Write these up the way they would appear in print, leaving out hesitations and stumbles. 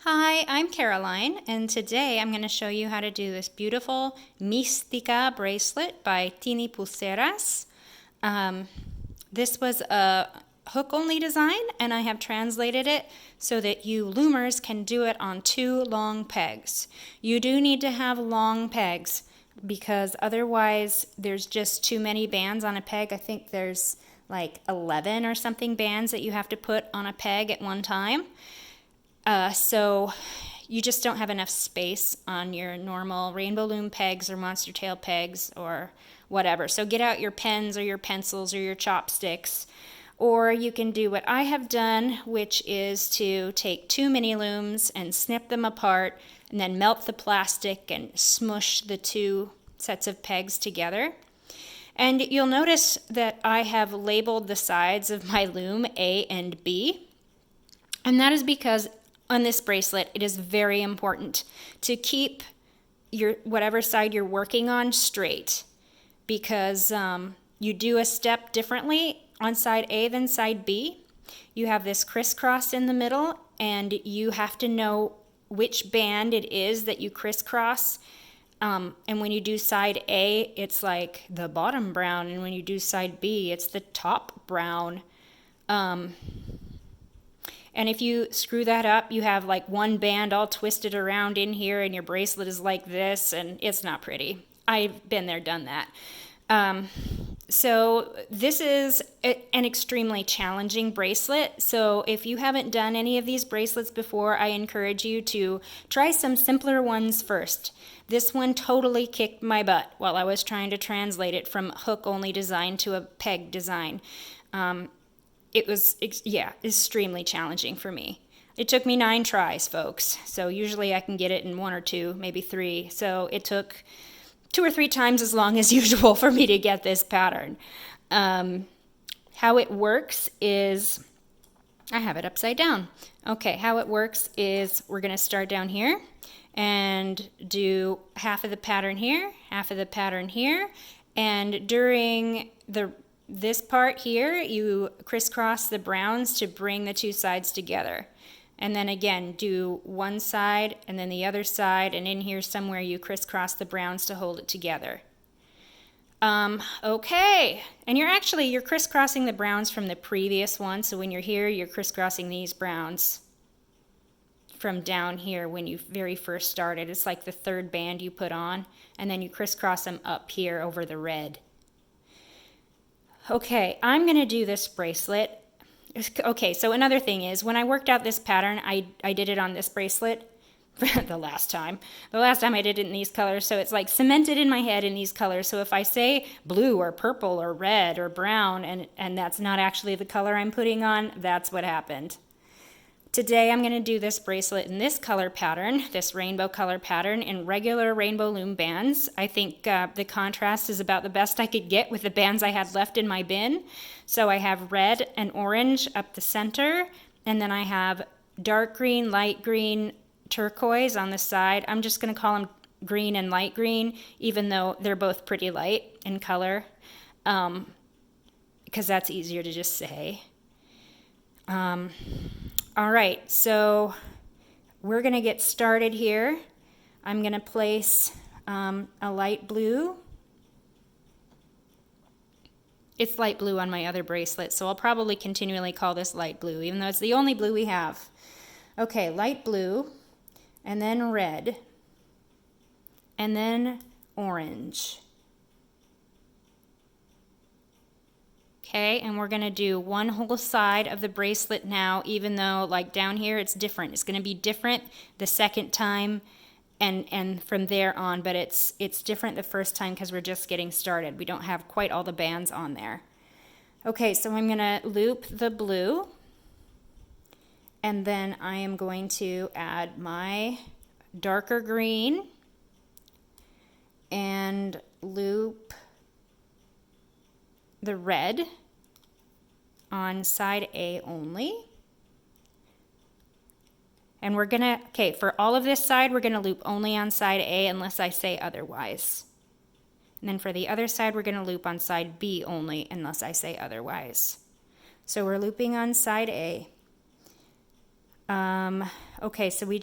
Hi, I'm Caroline, and today I'm going to show you how to do this beautiful Mística bracelet by tinipulseras. This was a hook-only design, and I have translated it so that you loomers can do it on 2 long pegs. You do need to have long pegs because otherwise there's just too many bands on a peg. I think there's like 11 or something bands that you have to put on a peg at one time. So you just don't have enough space on your normal rainbow loom pegs or monster tail pegs or whatever. So get out your pens or your pencils or your chopsticks. Or you can do what I have done, which is to take 2 mini looms and snip them apart and then melt the plastic and smush the 2 sets of pegs together. And you'll notice that I have labeled the sides of my loom A and B. And that is because on this bracelet, it is very important to keep your whatever side you're working on straight, because you do a step differently on side A than side B. You have this crisscross in the middle, and you have to know which band it is that you crisscross. And when you do side A, it's like the bottom brown, and when you do side B, it's the top brown. And if you screw that up, you have like one band all twisted around in here and your bracelet is like this, and it's not pretty. I've been there, done that. So this is an extremely challenging bracelet. So if you haven't done any of these bracelets before, I encourage you to try some simpler ones first. This one totally kicked my butt while I was trying to translate it from hook-only design to a peg design. It was, extremely challenging for me. It took me 9 tries, folks. So usually I can get it in 1 or 2, maybe 3. So it took 2 or 3 times as long as usual for me to get this pattern. How it works is, I have it upside down. Okay, how it works is we're going to start down here and do half of the pattern here, half of the pattern here, and during this part here, you crisscross the browns to bring the 2 sides together. And then again, do one side and then the other side, and in here somewhere you crisscross the browns to hold it together. Okay, and you're crisscrossing the browns from the previous one, so when you're here, you're crisscrossing these browns from down here when you very first started. It's like the 3rd band you put on, and then you crisscross them up here over the red. Okay, I'm going to do this bracelet. Okay, so another thing is, when I worked out this pattern, I did it on this bracelet the last time. The last time I did it in these colors, so it's like cemented in my head in these colors. So if I say blue or purple or red or brown, and that's not actually the color I'm putting on, that's what happened. Today I'm going to do this bracelet in this color pattern, this rainbow color pattern, in regular rainbow loom bands. I think the contrast is about the best I could get with the bands I had left in my bin. So I have red and orange up the center, and then I have dark green, light green, turquoise on the side. I'm just going to call them green and light green, even though they're both pretty light in color, because that's easier to just say. All right, so we're going to get started here. I'm going to place a light blue. It's light blue on my other bracelet, so I'll probably continually call this light blue, even though it's the only blue we have. Okay, light blue, and then red, and then orange. Okay, and we're going to do one whole side of the bracelet now, even though like down here it's different. It's going to be different the second time and from there on, but it's different the first time because we're just getting started. We don't have quite all the bands on there. Okay, so I'm going to loop the blue, and then I am going to add my darker green and loop the red on side A only. And we're gonna, okay, for all of this side, we're gonna loop only on side A unless I say otherwise. And then for the other side, we're gonna loop on side B only unless I say otherwise. So we're looping on side A. Okay, so we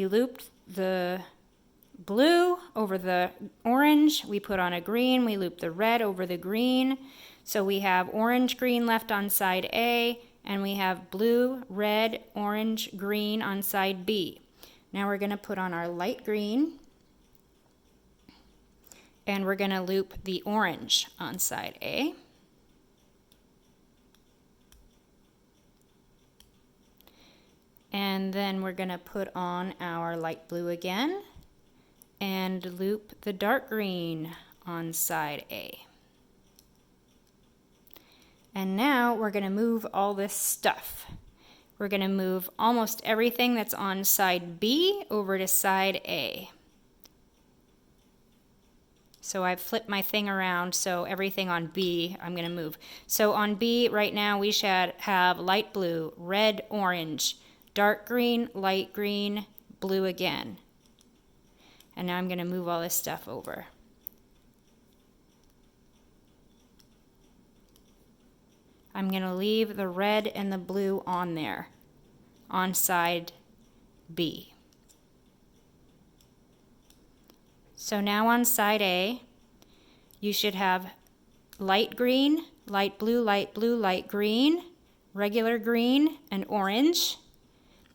looped the blue over the orange, we put on a green, we loop the red over the green. So we have orange, green left on side A, and we have blue, red, orange, green on side B. Now we're going to put on our light green, and we're going to loop the orange on side A. And then we're going to put on our light blue again and loop the dark green on side A. And now we're going to move all this stuff. We're going to move almost everything that's on side B over to side A. So I've flipped my thing around, so everything on B I'm going to move. So on B right now we should have light blue, red, orange, dark green, light green, blue again. And now I'm going to move all this stuff over. I'm going to leave the red and the blue on there, on side B. So now on side A, you should have light green, light blue, light green, regular green, and orange.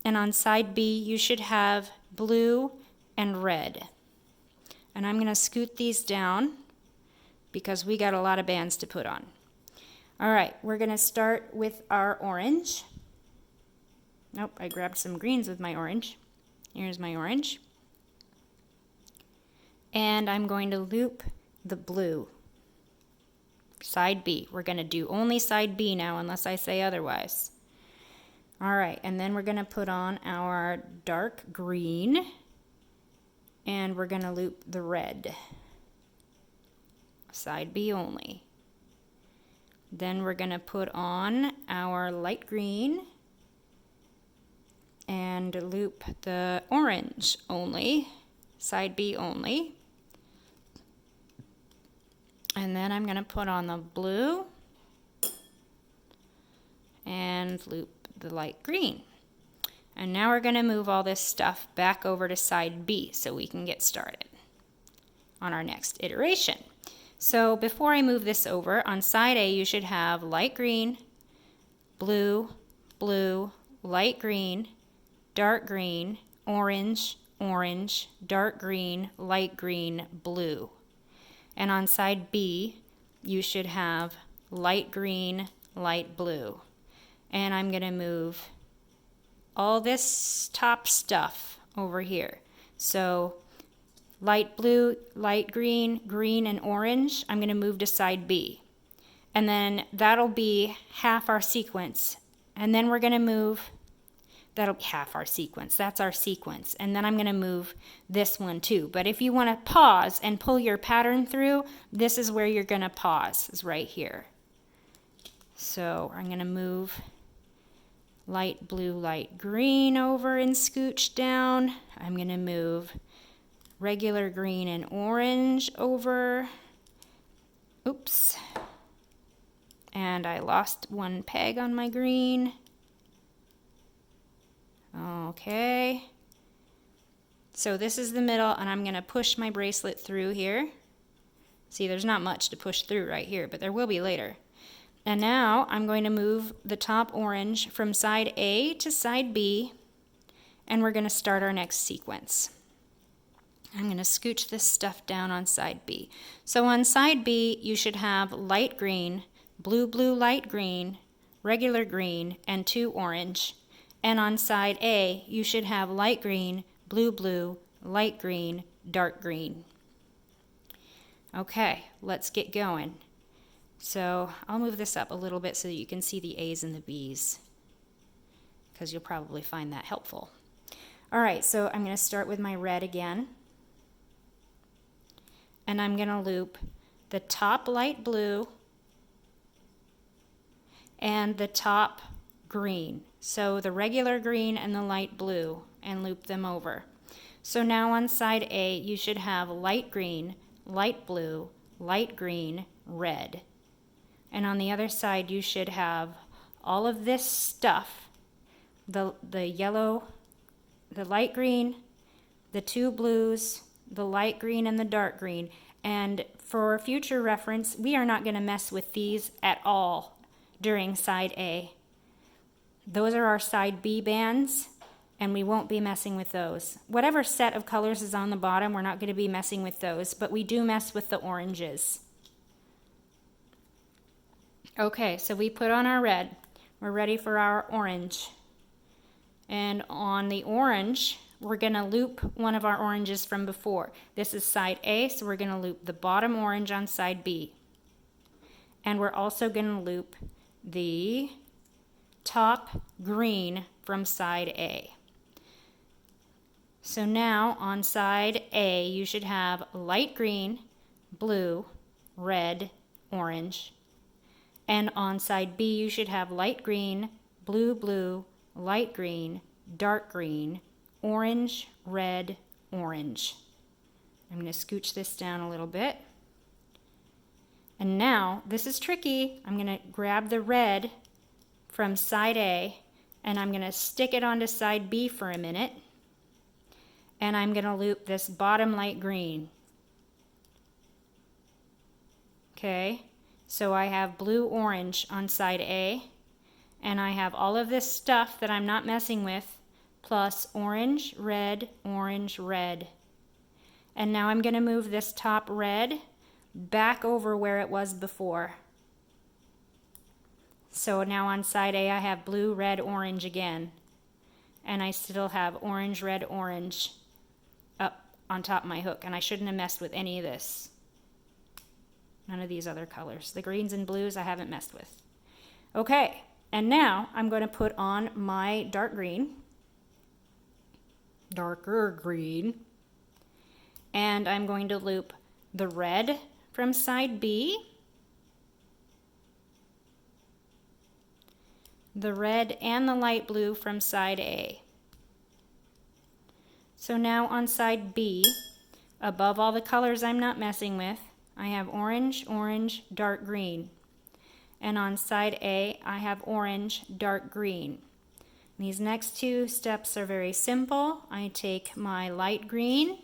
And on side B, you should have blue and red. And I'm going to scoot these down because we got a lot of bands to put on. All right, we're going to start with our orange. Nope, I grabbed some greens with my orange. Here's my orange. And I'm going to loop the blue. Side B. We're going to do only side B now unless I say otherwise. All right, and then we're going to put on our dark green, and we're going to loop the red. Side B only. Then we're going to put on our light green and loop the orange only, side B only. And then I'm going to put on the blue and loop the light green. And now we're going to move all this stuff back over to side B so we can get started on our next iteration. So before I move this over, on side A you should have light green, blue, blue, light green, dark green, orange, orange, dark green, light green, blue. And on side B you should have light green, light blue. And I'm going to move all this top stuff over here. So light blue, light green, green, and orange, I'm going to move to side B. And then that'll be half our sequence. And then we're going to move, that'll be half our sequence. That's our sequence. And then I'm going to move this one too. But if you want to pause and pull your pattern through, this is where you're going to pause, is right here. So I'm going to move light blue, light green over and scooch down. I'm going to move regular green and orange over. Oops. And I lost one peg on my green. Okay. So this is the middle, and I'm going to push my bracelet through here. See, there's not much to push through right here, but there will be later. And now I'm going to move the top orange from side A to side B, and we're going to start our next sequence. I'm going to scooch this stuff down on side B. So on side B, you should have light green, blue, blue, light green, regular green, and 2 orange. And on side A, you should have light green, blue, blue, light green, dark green. Okay, let's get going. So I'll move this up a little bit so that you can see the A's and the B's, because you'll probably find that helpful. All right, so I'm going to start with my red again. And I'm going to loop the top light blue and the top green. So the regular green and the light blue, and loop them over. So now on side A, you should have light green, light blue, light green, red. And on the other side, you should have all of this stuff the yellow, the light green, the two blues, the light green and the dark green. And for future reference, we are not going to mess with these at all during side A. Those are our side B bands, and we won't be messing with those. Whatever set of colors is on the bottom, we're not going to be messing with those, but we do mess with the oranges. Okay, so we put on our red. We're ready for our orange. And on the orange, we're going to loop one of our oranges from before. This is side A, so we're going to loop the bottom orange on side B. And we're also going to loop the top green from side A. So now on side A, you should have light green, blue, red, orange. And on side B, you should have light green, blue, blue, light green, dark green, orange, red, orange. I'm going to scooch this down a little bit. And now, this is tricky. I'm going to grab the red from side A, and I'm going to stick it onto side B for a minute. And I'm going to loop this bottom light green. Okay, so I have blue, orange on side A, and I have all of this stuff that I'm not messing with, plus orange, red, orange, red. And now I'm going to move this top red back over where it was before. So now on side A, I have blue, red, orange again. And I still have orange, red, orange up on top of my hook. And I shouldn't have messed with any of this. None of these other colors. The greens and blues I haven't messed with. Okay, and now I'm going to put on my dark green. Darker green. And I'm going to loop the red from side B. The red and the light blue from side A. So now on side B, above all the colors I'm not messing with, I have orange, orange, dark green. And on side A, I have orange, dark green. These next two steps are very simple. I take my light green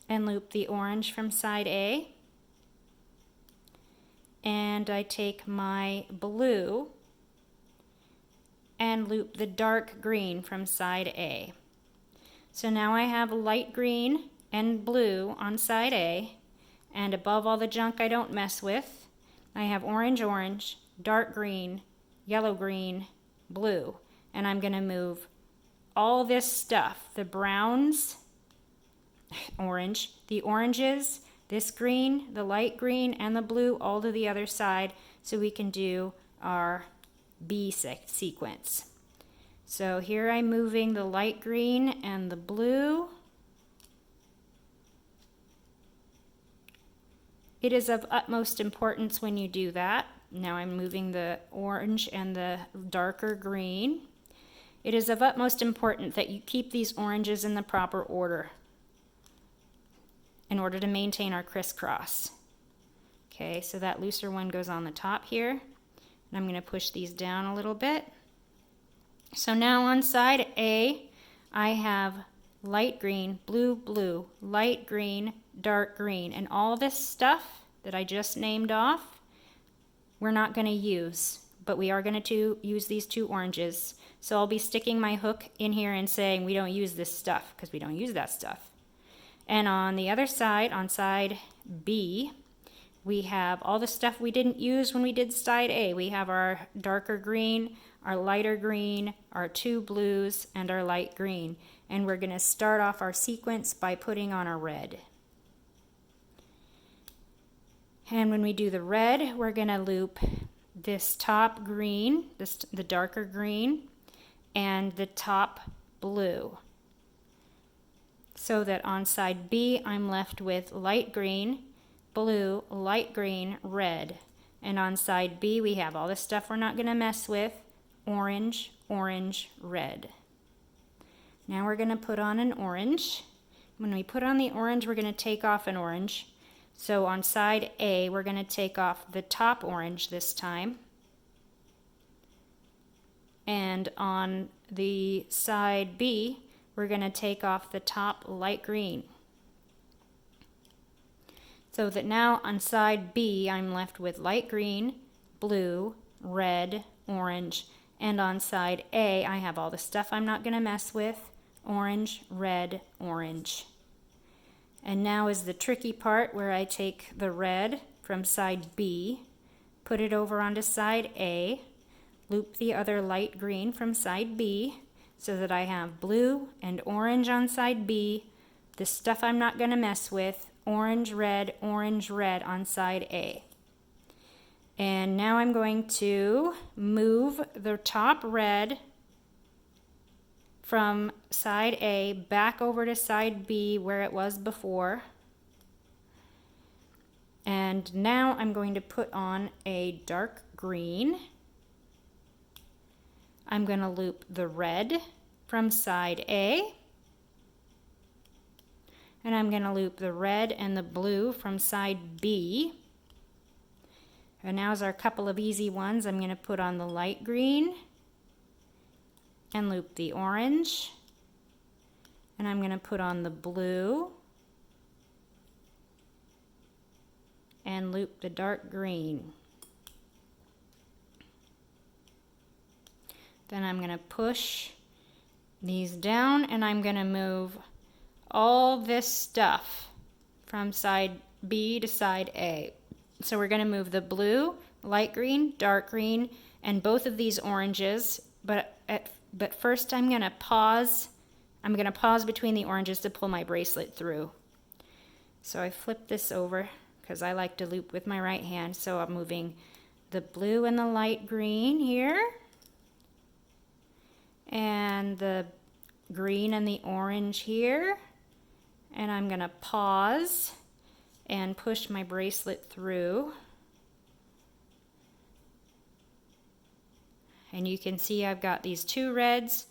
and loop the orange from side A. And I take my blue and loop the dark green from side A. So now I have light green and blue on side A, and above all the junk I don't mess with, I have orange, orange, dark green, yellow green, blue. And I'm going to move all this stuff, the browns, orange, the oranges, this green, the light green, and the blue all to the other side so we can do our B sequence. So here I'm moving the light green and the blue. It is of utmost importance when you do that. Now I'm moving the orange and the darker green. It is of utmost importance that you keep these oranges in the proper order in order to maintain our crisscross. Okay, so that looser one goes on the top here. And I'm going to push these down a little bit. So now on side A, I have light green, blue, blue, light green, dark green. And all this stuff that I just named off, we're not going to use, but we are going to use these two oranges. So I'll be sticking my hook in here and saying we don't use this stuff because we don't use that stuff. And on the other side, on side B, we have all the stuff we didn't use when we did side A. We have our darker green, our lighter green, our two blues, and our light green. And we're going to start off our sequence by putting on our red. And when we do the red, we're going to loop this top green, the darker green, and the top blue. So that on side B, I'm left with light green, blue, light green, red. And on side B, we have all the stuff we're not going to mess with, orange, orange, red. Now we're going to put on an orange. When we put on the orange, we're going to take off an orange. So on side A, we're going to take off the top orange this time. and on the side B, we're going to take off the top light green. So that now on side B, I'm left with light green, blue, red, orange, and on side A, I have all the stuff I'm not going to mess with, orange, red, orange. And now is the tricky part where I take the red from side B, put it over onto side A, loop the other light green from side B so that I have blue and orange on side B, the stuff I'm not going to mess with, orange, red on side A. And now I'm going to move the top red from side A back over to side B where it was before. And now I'm going to put on a dark green. I'm going to loop the red from side A. And I'm going to loop the red and the blue from side B. And now's our couple of easy ones. I'm going to put on the light green and loop the orange. And I'm going to put on the blue and loop the dark green. Then I'm going to push these down and I'm going to move all this stuff from side B to side A. So we're going to move the blue, light green, dark green, and both of these oranges, but first I'm going to pause. I'm going to pause between the oranges to pull my bracelet through. So I flip this over because I like to loop with my right hand. So I'm moving the blue and the light green here, and the green and the orange here. And I'm going to pause and push my bracelet through. And you can see I've got these two reds,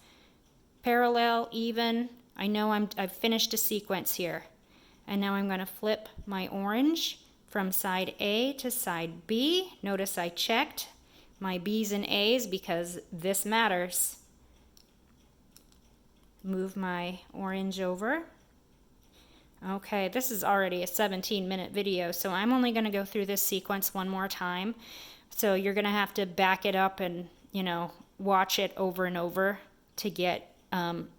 parallel, even. I know I've finished a sequence here. And now I'm going to flip my orange from side A to side B. Notice I checked my B's and A's because this matters. Move my orange over. Okay, this is already a 17-minute video, so I'm only going to go through this sequence one more time. So you're going to have to back it up and, watch it over and over to get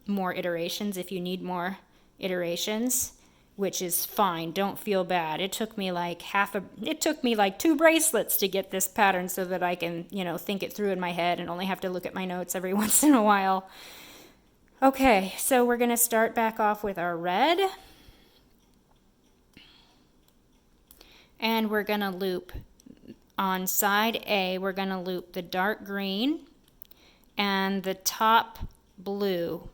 more iterations if you need more iterations, which is fine. Don't feel bad. It took me like two bracelets to get this pattern so that I can, think it through in my head and only have to look at my notes every once in a while. Okay, so we're going to start back off with our red. And we're going to loop on side A, we're going to loop the dark green and the top blue.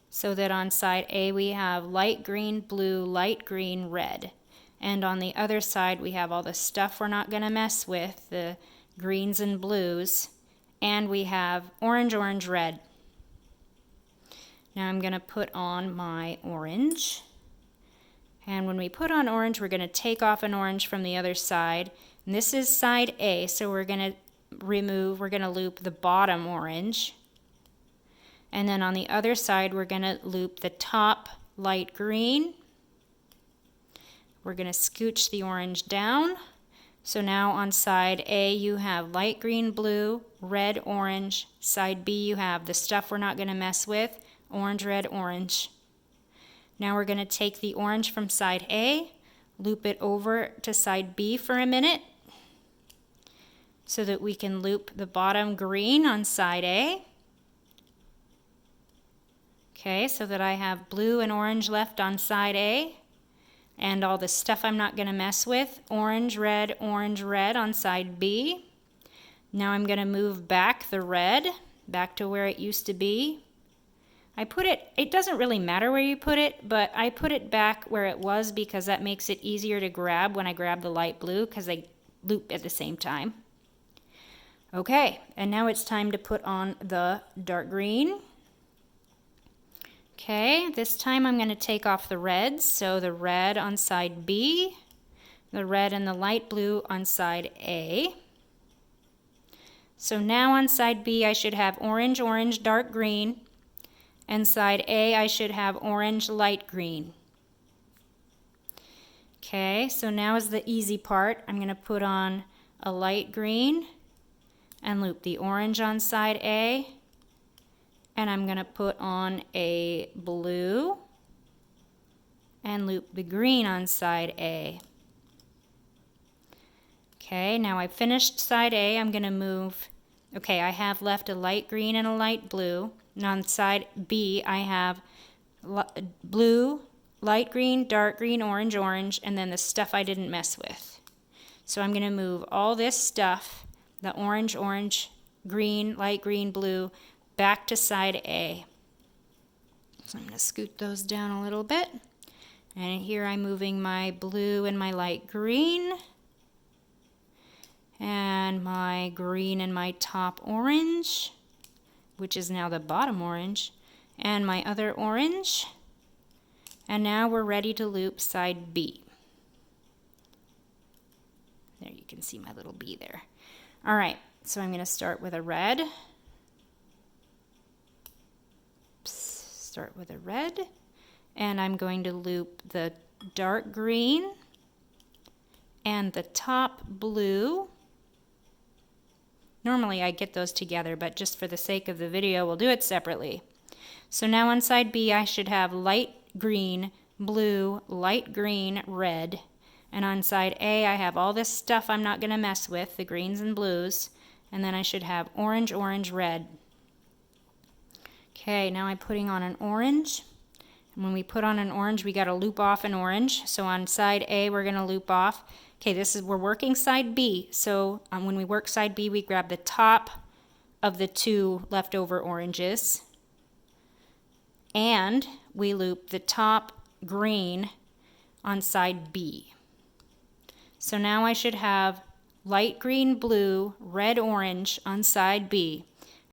So that on side A we have light green, blue, light green, red. And on the other side we have all the stuff we're not going to mess with, the greens and blues. And we have orange, orange, red. Now I'm going to put on my orange. And when we put on orange, we're going to take off an orange from the other side. And this is side A, so we're going to loop the bottom orange. And then on the other side, we're going to loop the top light green. We're going to scooch the orange down. So now on side A, you have light green, blue, red, orange. Side B, you have the stuff we're not going to mess with, orange, red, orange. Now we're going to take the orange from side A, loop it over to side B for a minute so that we can loop the bottom green on side A. Okay, so that I have blue and orange left on side A, and all the stuff I'm not going to mess with, orange, red on side B. Now I'm going to move back the red, back to where it used to be. It doesn't really matter where you put it, but I put it back where it was because that makes it easier to grab when I grab the light blue because they loop at the same time. Okay, and now it's time to put on the dark green. Okay, this time I'm going to take off the reds, so the red on side B, the red and the light blue on side A. So now on side B I should have orange, orange, dark green, and side A I should have orange, light green. Okay, so now is the easy part. I'm going to put on a light green and loop the orange on side A, and I'm going to put on a blue and loop the green on side A. Okay, now I finished side A. I'm going to move, okay, I have left a light green and a light blue, and on side B I have blue, light green, dark green, orange, orange, and then the stuff I didn't mess with. So I'm going to move all this stuff, the orange, orange, green, light green, blue, back to side A. So I'm going to scoot those down a little bit. And here I'm moving my blue and my light green, and my green and my top orange, which is now the bottom orange, and my other orange. And now we're ready to loop side B. There, you can see my little B there. All right, so I'm going to start with a red. Start with a red. And I'm going to loop the dark green and the top blue. Normally I get those together, but just for the sake of the video, we'll do it separately. So now on side B, I should have light green, blue, light green, red. And on side A, I have all this stuff I'm not going to mess with, the greens and blues. And then I should have orange, orange, red. Okay, now I'm putting on an orange. And when we put on an orange, we got to loop off an orange. So on side A, we're going to loop off. Okay, we're working side B. So when we work side B, we grab the top of the two leftover oranges. And we loop the top green on side B. So now I should have light green, blue, red, orange on side B.